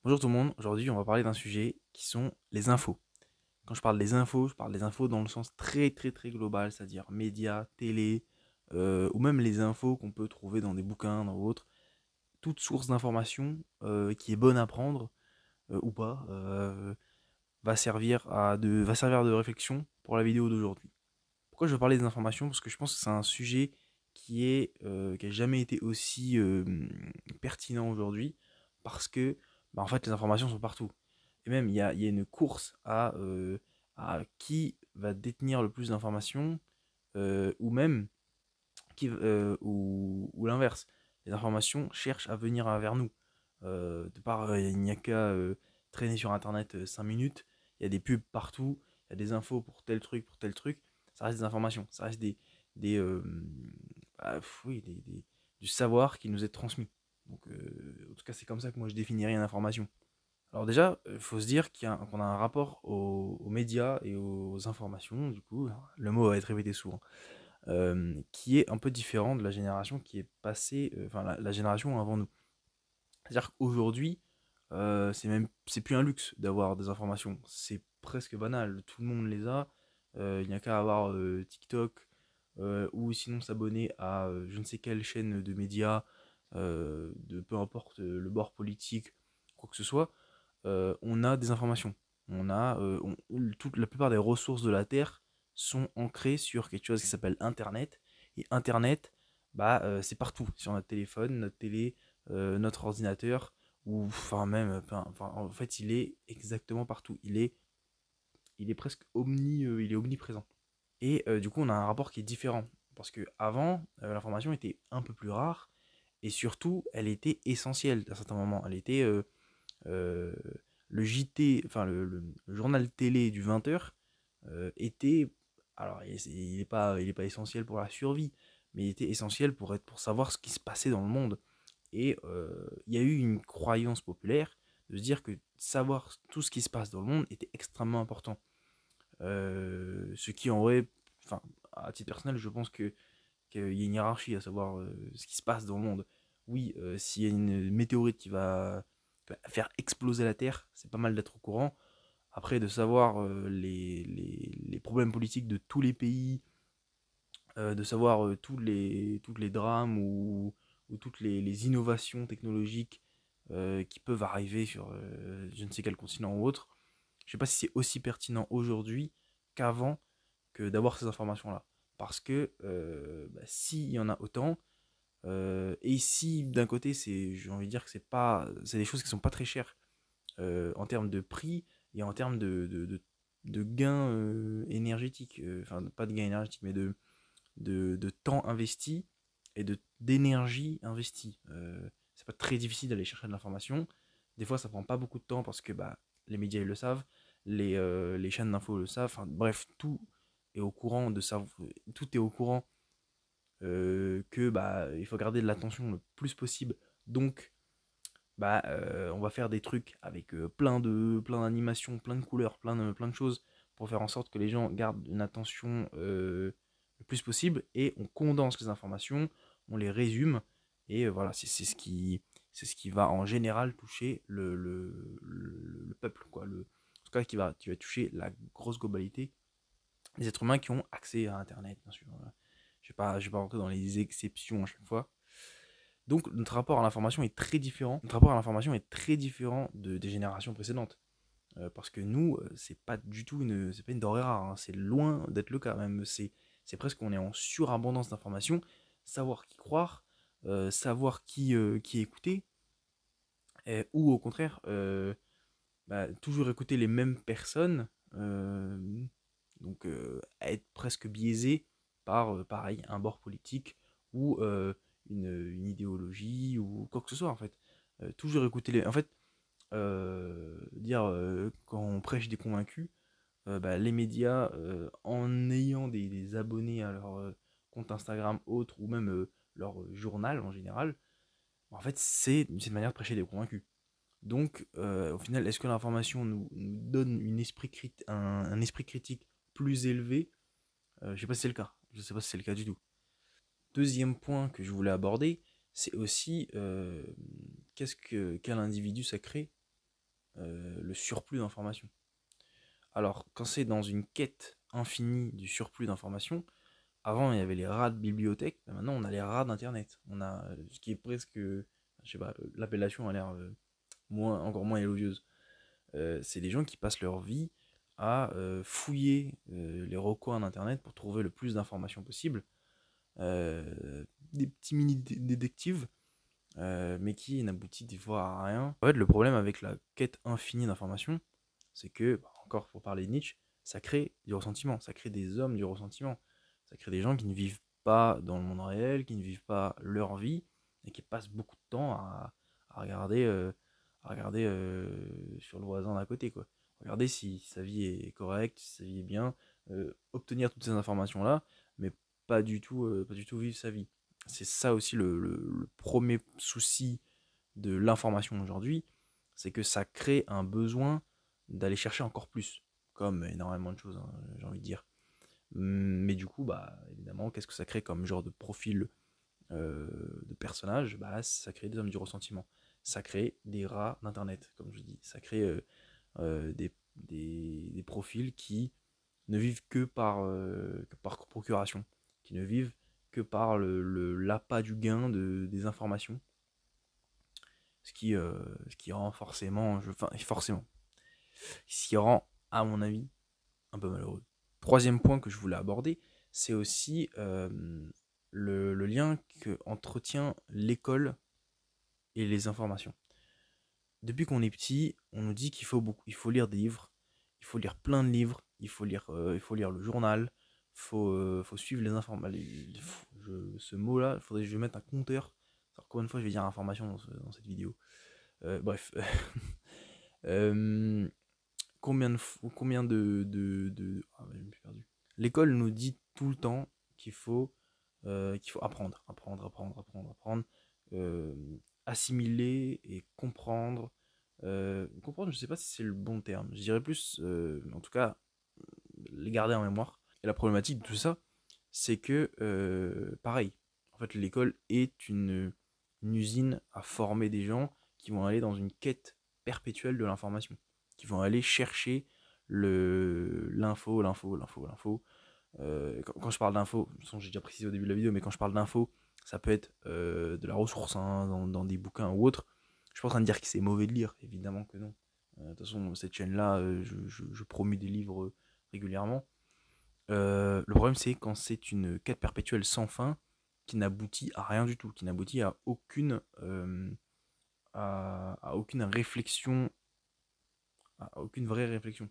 Bonjour tout le monde, aujourd'hui on va parler d'un sujet qui sont les infos. Quand je parle des infos, je parle des infos dans le sens très global, c'est-à-dire médias, télé, ou même les infos qu'on peut trouver dans des bouquins, dans autres. Toute source d'information qui est bonne à prendre ou pas va servir de réflexion pour la vidéo d'aujourd'hui. Pourquoi je veux parler des informations? Parce que je pense que c'est un sujet qui a jamais été aussi pertinent aujourd'hui parce que en fait les informations sont partout. Et même il y a une course à qui va détenir le plus d'informations ou même ou l'inverse. Les informations cherchent à venir vers nous. Il n'y a qu'à traîner sur internet 5 minutes, il y a des pubs partout, il y a des infos pour tel truc, ça reste des informations, ça reste des, euh, oui, du savoir qui nous est transmis. Donc, en tout cas, c'est comme ça que moi je définirais une information. Alors déjà, il faut se dire qu'on a un rapport aux médias et aux informations, du coup, le mot va être répété souvent, qui est un peu différent de la génération qui est passée, enfin la génération avant nous. C'est-à-dire qu'aujourd'hui, c'est plus un luxe d'avoir des informations, c'est presque banal, tout le monde les a, il n'y a qu'à avoir TikTok, ou sinon s'abonner à je ne sais quelle chaîne de médias, de peu importe le bord politique, quoi que ce soit, on a des informations. Toute la plupart des ressources de la Terre sont ancrées sur quelque chose qui s'appelle Internet. Et Internet, c'est partout, sur notre téléphone, notre télé, notre ordinateur, ou enfin même, enfin, en fait, il est exactement partout. Il est presque il est omniprésent. Et du coup, on a un rapport qui est différent. Parce que avant, l'information était un peu plus rare, et surtout, elle était essentielle à certains moments. Elle était euh, le JT, enfin le journal télé du 20h était, alors il est pas essentiel pour la survie, mais il était essentiel pour savoir ce qui se passait dans le monde. Et il y a eu une croyance populaire de se dire que savoir tout ce qui se passe dans le monde était extrêmement important. Ce qui en vrai, enfin, à titre personnel, je pense qu'il y a une hiérarchie à savoir ce qui se passe dans le monde. Oui, s'il y a une météorite qui va faire exploser la Terre, c'est pas mal d'être au courant. Après, de savoir les problèmes politiques de tous les pays, de savoir toutes les drames ou toutes les innovations technologiques qui peuvent arriver sur je ne sais quel continent ou autre, je sais pas si c'est aussi pertinent aujourd'hui qu'avant que d'avoir ces informations-là. Parce que s'il y en a autant, et si d'un côté, j'ai envie de dire que c'est des choses qui sont pas très chères en termes de prix et en termes de gains énergétiques, enfin pas de gains énergétiques, mais de temps investi et d'énergie investie. C'est pas très difficile d'aller chercher de l'information. Des fois, ça prend pas beaucoup de temps parce que les médias ils le savent, les chaînes d'infos le savent. Enfin, bref, est au courant de ça, tout est au courant que il faut garder de l'attention le plus possible. Donc, on va faire des trucs avec plein d'animations, plein de couleurs, plein de choses pour faire en sorte que les gens gardent une attention le plus possible et on condense les informations, on les résume et voilà, c'est ce qui va en général toucher le peuple, quoi. En tout cas, qui va toucher la grosse globalité des êtres humains qui ont accès à Internet, bien sûr. Je vais pas rentrer dans les exceptions à chaque fois. Donc notre rapport à l'information est très différent. Notre rapport à l'information est très différent des générations précédentes. Parce que nous, c'est pas une denrée rare, hein. C'est loin d'être le cas même. C'est presque qu'on est en surabondance d'informations. Savoir qui croire, savoir qui écouter, ou au contraire, toujours écouter les mêmes personnes. Donc être presque biaisé par, pareil, un bord politique ou une idéologie ou quoi que ce soit en fait. Toujours écouter les. En fait, quand on prêche des convaincus, les médias, en ayant des abonnés à leur compte Instagram autre ou même leur journal en général, en fait, c'est une manière de prêcher des convaincus. Donc, au final, est-ce que l'information nous donne un esprit critique plus élevé? Je sais pas si c'est le cas. Je sais pas si c'est le cas du tout. Deuxième point que je voulais aborder, c'est aussi quel individu ça crée le surplus d'informations. Alors, quand c'est dans une quête infinie du surplus d'informations, avant il y avait les rats de bibliothèque, mais maintenant on a les rats d'internet. On a ce qui est presque, je sais pas, l'appellation a l'air encore moins élogieuse. C'est des gens qui passent leur vie à fouiller les recoins d'internet pour trouver le plus d'informations possible. Des petits mini détectives, mais qui n'aboutit des fois à rien. En fait, le problème avec la quête infinie d'informations, c'est que, encore pour parler de Nietzsche, ça crée du ressentiment, ça crée des hommes du ressentiment, ça crée des gens qui ne vivent pas dans le monde réel, qui ne vivent pas leur vie, et qui passent beaucoup de temps à regarder, sur le voisin d'à côté, quoi. Regarder si sa vie est correcte, si sa vie est bien, obtenir toutes ces informations-là, mais pas du tout vivre sa vie. C'est ça aussi le premier souci de l'information aujourd'hui, c'est que ça crée un besoin d'aller chercher encore plus, comme énormément de choses, hein, j'ai envie de dire. Mais du coup, bah, évidemment, qu'est-ce que ça crée comme genre de profil de personnage? Bah, ça crée des hommes du ressentiment. Ça crée des rats d'internet, comme je dis. Ça crée des profils qui ne vivent que par procuration, qui ne vivent que par l'appât du gain des informations, ce qui rend forcément, ce qui rend, à mon avis, un peu malheureux. Troisième point que je voulais aborder, c'est aussi le lien que entretient l'école et les informations. Depuis qu'on est petit, on nous dit il faut lire des livres, il faut lire plein de livres, il faut lire le journal, faut suivre les informations. Ce mot-là, il faudrait que je mette un compteur. Alors, combien de fois je vais dire information dans cette vidéo. Bref. Euh, combien Ah, je me suis perdu. L'école nous dit tout le temps qu'il faut apprendre, assimiler et comprendre. Comprendre, je sais pas si c'est le bon terme. Je dirais plus, en tout cas, les garder en mémoire. Et la problématique de tout ça, c'est que, pareil, en fait, l'école est une usine à former des gens qui vont aller dans une quête perpétuelle de l'information, qui vont aller chercher l'info. Quand je parle d'info, j'ai déjà précisé au début de la vidéo, mais quand je parle d'info, ça peut être de la ressource, hein, dans des bouquins ou autre. Je suis pas en train de dire que c'est mauvais de lire, évidemment que non. De toute façon, cette chaîne-là, je promue des livres régulièrement. Le problème, c'est quand c'est une quête perpétuelle sans fin qui n'aboutit à rien du tout, qui n'aboutit à aucune réflexion, à aucune vraie réflexion.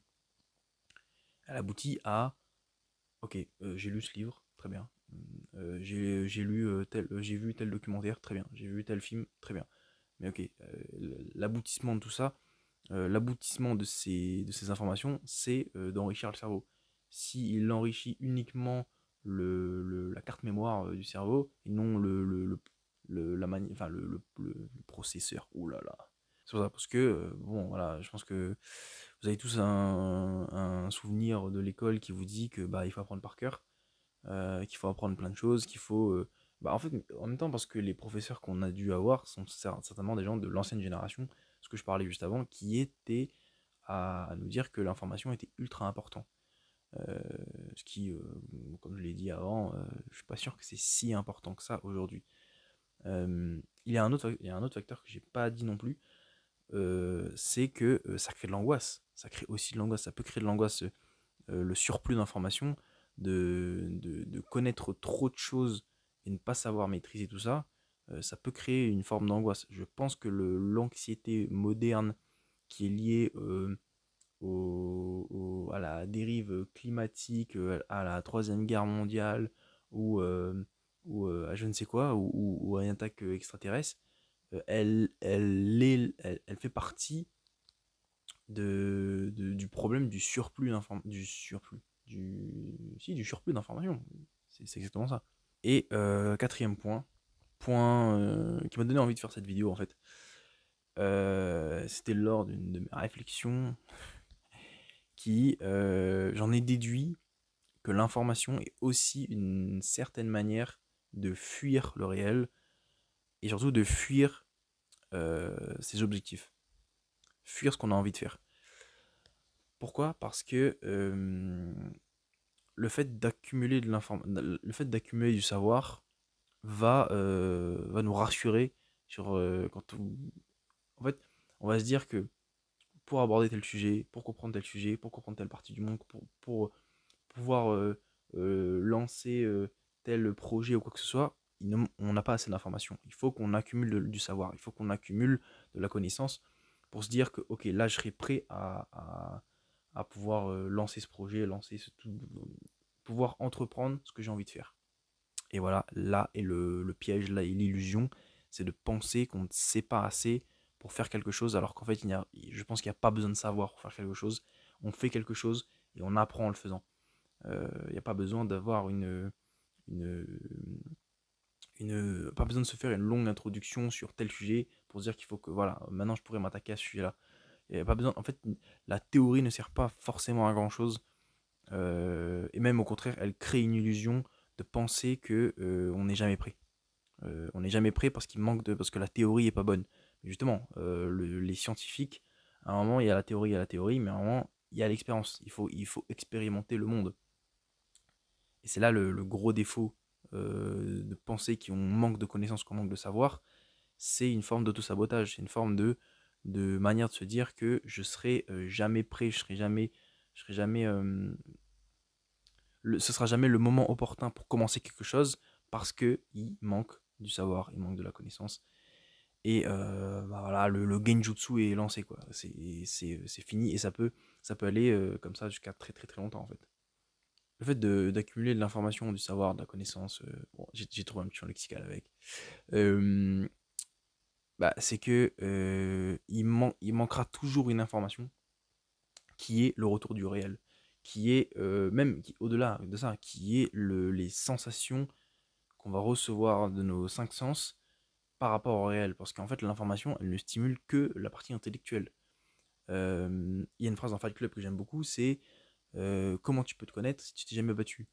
Elle aboutit à ok, j'ai lu ce livre, très bien. J'ai vu tel documentaire, très bien. J'ai vu tel film, très bien. Mais ok, l'aboutissement de tout ça, l'aboutissement de ces informations, c'est d'enrichir le cerveau. S'il enrichit uniquement la carte mémoire du cerveau et non le processeur, oh là là. C'est pour ça, parce que, bon, voilà, je pense que vous avez tous un souvenir de l'école qui vous dit que bah, il faut apprendre par cœur, qu'il faut apprendre plein de choses, qu'il faut. En fait, en même temps, parce que les professeurs qu'on a dû avoir sont certainement des gens de l'ancienne génération, ce que je parlais juste avant, qui étaient à nous dire que l'information était ultra important. Euh, ce qui, comme je l'ai dit avant, je suis pas sûr que c'est si important que ça aujourd'hui. Il y a un autre facteur que j'ai pas dit non plus, c'est que ça crée de l'angoisse. Ça crée aussi de l'angoisse. Ça peut créer de l'angoisse, le surplus d'informations, de connaître trop de choses et ne pas savoir maîtriser tout ça. Ça peut créer une forme d'angoisse. Je pense que l'anxiété moderne qui est liée à la dérive climatique, à la Troisième Guerre mondiale, ou à je ne sais quoi, ou à une attaque extraterrestre, elle fait partie du problème du surplus du surplus d'informations. C'est exactement ça. Et quatrième point qui m'a donné envie de faire cette vidéo en fait. C'était lors d'une de mes réflexions j'en ai déduit que l'information est aussi une certaine manière de fuir le réel et surtout de fuir ses objectifs. fuir ce qu'on a envie de faire. Pourquoi? Parce que le fait d'accumuler du savoir va nous rassurer sur en fait, on va se dire que pour aborder tel sujet, pour comprendre tel sujet, pour comprendre telle partie du monde, pour pouvoir lancer tel projet ou quoi que ce soit, on n'a pas assez d'informations. Il faut qu'on accumule du savoir, il faut qu'on accumule de la connaissance pour se dire que, ok, là, je serai prêt à pouvoir lancer ce projet, pouvoir entreprendre ce que j'ai envie de faire. Et voilà, là est le piège, là est l'illusion, c'est de penser qu'on ne sait pas assez pour faire quelque chose, alors qu'en fait, je pense qu'il n'y a pas besoin de savoir pour faire quelque chose. On fait quelque chose et on apprend en le faisant. Il n'y a pas besoin d'avoir une, pas besoin de se faire une longue introduction sur tel sujet pour se dire qu'il faut que, voilà, maintenant je pourrais m'attaquer à ce sujet-là. Il y a pas besoin, en fait, la théorie ne sert pas forcément à grand chose. Et même au contraire, elle crée une illusion de penser que on n'est jamais prêt. On n'est jamais prêt parce que la théorie est pas bonne. Mais justement, les scientifiques, à un moment il y a la théorie, mais à un moment il y a l'expérience. Il faut expérimenter le monde. Et c'est là le gros défaut de penser qu'on manque de connaissances, qu'on manque de savoir. C'est une forme d'autosabotage, c'est une forme de manière de se dire que je serai jamais prêt, je serai jamais ce sera jamais le moment opportun pour commencer quelque chose parce que il manque du savoir, il manque de la connaissance. Et bah voilà, le genjutsu est lancé, quoi. C'est fini et ça peut aller comme ça jusqu'à très très très longtemps en fait. Le fait d'accumuler de l'information, du savoir, de la connaissance, bon, j'ai trouvé un petit champ lexical avec, euh, bah, c'est que il manquera toujours une information qui est le retour du réel, qui est au-delà de ça, qui est les sensations qu'on va recevoir de nos cinq sens par rapport au réel. Parce qu'en fait, l'information, elle ne stimule que la partie intellectuelle. Il y a une phrase dans Fight Club que j'aime beaucoup, c'est comment tu peux te connaître si tu t'es jamais battu.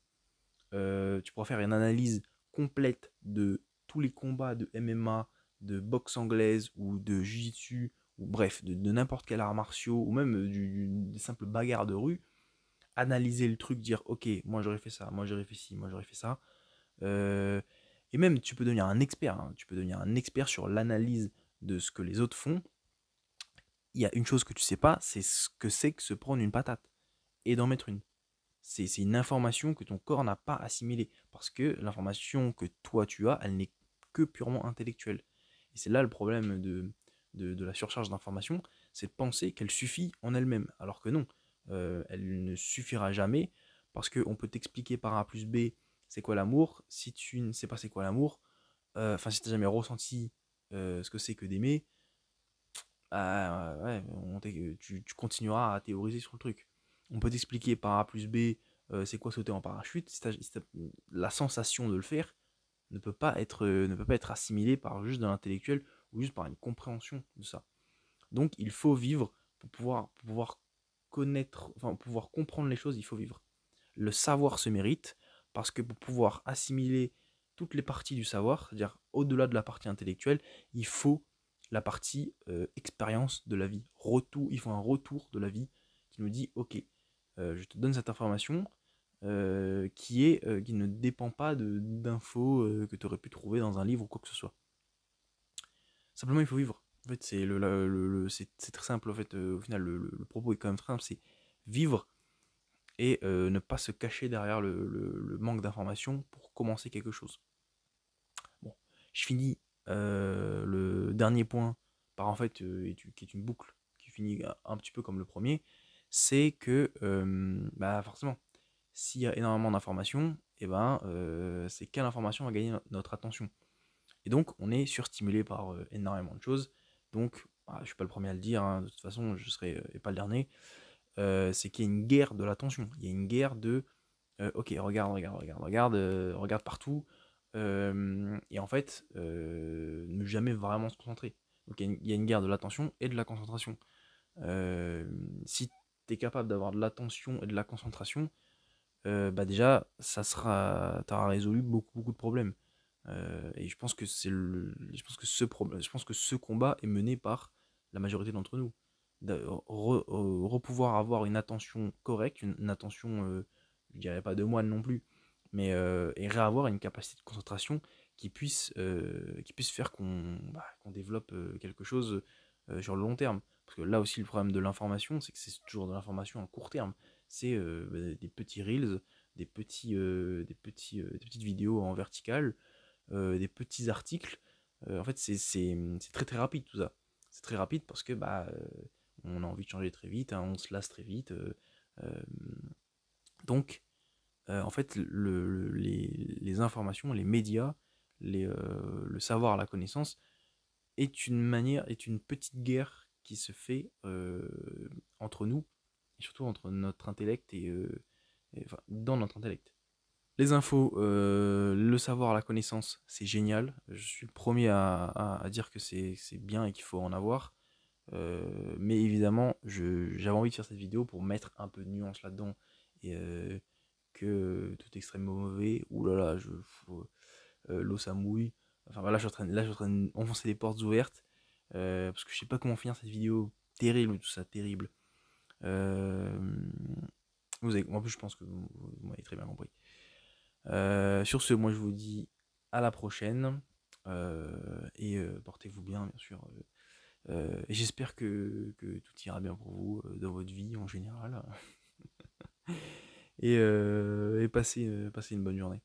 Tu pourras faire une analyse complète de tous les combats de MMA, de boxe anglaise ou de jiu-jitsu, ou bref, de n'importe quel art martiaux, ou même des simples bagarres de rue, analyser le truc, dire ok, moi j'aurais fait ça, moi j'aurais fait ci, moi j'aurais fait ça. Euh, et même tu peux devenir un expert, hein. Tu peux devenir un expert sur l'analyse de ce que les autres font. Il y a une chose que tu sais pas, c'est que se prendre une patate et d'en mettre une. C'est une information que ton corps n'a pas assimilée. Parce que l'information que toi tu as, elle n'est que purement intellectuelle. Et c'est là le problème de la surcharge d'informations, c'est de penser qu'elle suffit en elle-même. Alors que non, elle ne suffira jamais, parce qu'on peut t'expliquer par A plus B c'est quoi l'amour. Si tu ne sais pas c'est quoi l'amour, si tu n'as jamais ressenti ce que c'est que d'aimer, ouais, tu continueras à théoriser sur le truc. On peut t'expliquer par A plus B c'est quoi sauter en parachute. La sensation de le faire ne peut pas être assimilée par juste de l'intellectuel ou juste par une compréhension de ça. Donc il faut vivre pour pouvoir connaître, enfin pour pouvoir comprendre les choses, il faut vivre. Le savoir se mérite parce que pour pouvoir assimiler toutes les parties du savoir, c'est-à-dire au-delà de la partie intellectuelle, il faut la partie expérience de la vie. Il faut un retour de la vie qui nous dit ok, je te donne cette information qui ne dépend pas d'infos que tu aurais pu trouver dans un livre ou quoi que ce soit. Simplement, il faut vivre. En fait, c'est très simple. En fait, au final, le propos est quand même très simple. C'est vivre et ne pas se cacher derrière le manque d'informations pour commencer quelque chose. Bon, je finis le dernier point par en fait, qui est une boucle qui finit un petit peu comme le premier, c'est que bah forcément, s'il y a énormément d'informations, et ben, c'est quelle information va gagner notre attention. Et donc, on est surstimulé par énormément de choses. Donc, je ne suis pas le premier à le dire, hein, de toute façon, je serai pas le dernier. C'est qu'il y a une guerre de l'attention. Il y a une guerre de ok, regarde partout. Et en fait, ne jamais vraiment se concentrer. Donc il y a une guerre de l'attention et de la concentration. Si tu es capable d'avoir de l'attention et de la concentration, bah déjà, tu auras résolu beaucoup de problèmes. Et je pense que je pense que ce combat est mené par la majorité d'entre nous. repouvoir avoir une attention correcte, une attention, je dirais pas de moine non plus, mais et réavoir une capacité de concentration qui puisse faire qu'on développe quelque chose sur le long terme. Parce que là aussi, le problème de l'information, c'est que c'est toujours de l'information à court terme. C'est des petits reels, des petites vidéos en verticale, des petits articles. En fait, c'est très très rapide tout ça. C'est très rapide parce que on a envie de changer très vite, hein, on se lasse très vite. Euh, donc, en fait, les informations, les médias, le savoir, la connaissance est une petite guerre qui se fait entre nous, et surtout entre notre intellect enfin, dans notre intellect. Les infos, le savoir, la connaissance, c'est génial. Je suis le premier à dire que c'est bien et qu'il faut en avoir. Mais évidemment, j'avais envie de faire cette vidéo pour mettre un peu de nuance là-dedans. Et que tout extrêmement mauvais, oulala, l'eau ça mouille. Enfin voilà, là, je suis en train d'enfoncer les portes ouvertes. Parce que je sais pas comment finir cette vidéo. Terrible, tout ça, terrible. Euh, en plus, je pense que vous m'avez très bien compris. Sur ce, moi je vous dis à la prochaine. Et portez-vous bien, bien sûr. Et j'espère que tout ira bien pour vous dans votre vie en général. Et passez une bonne journée.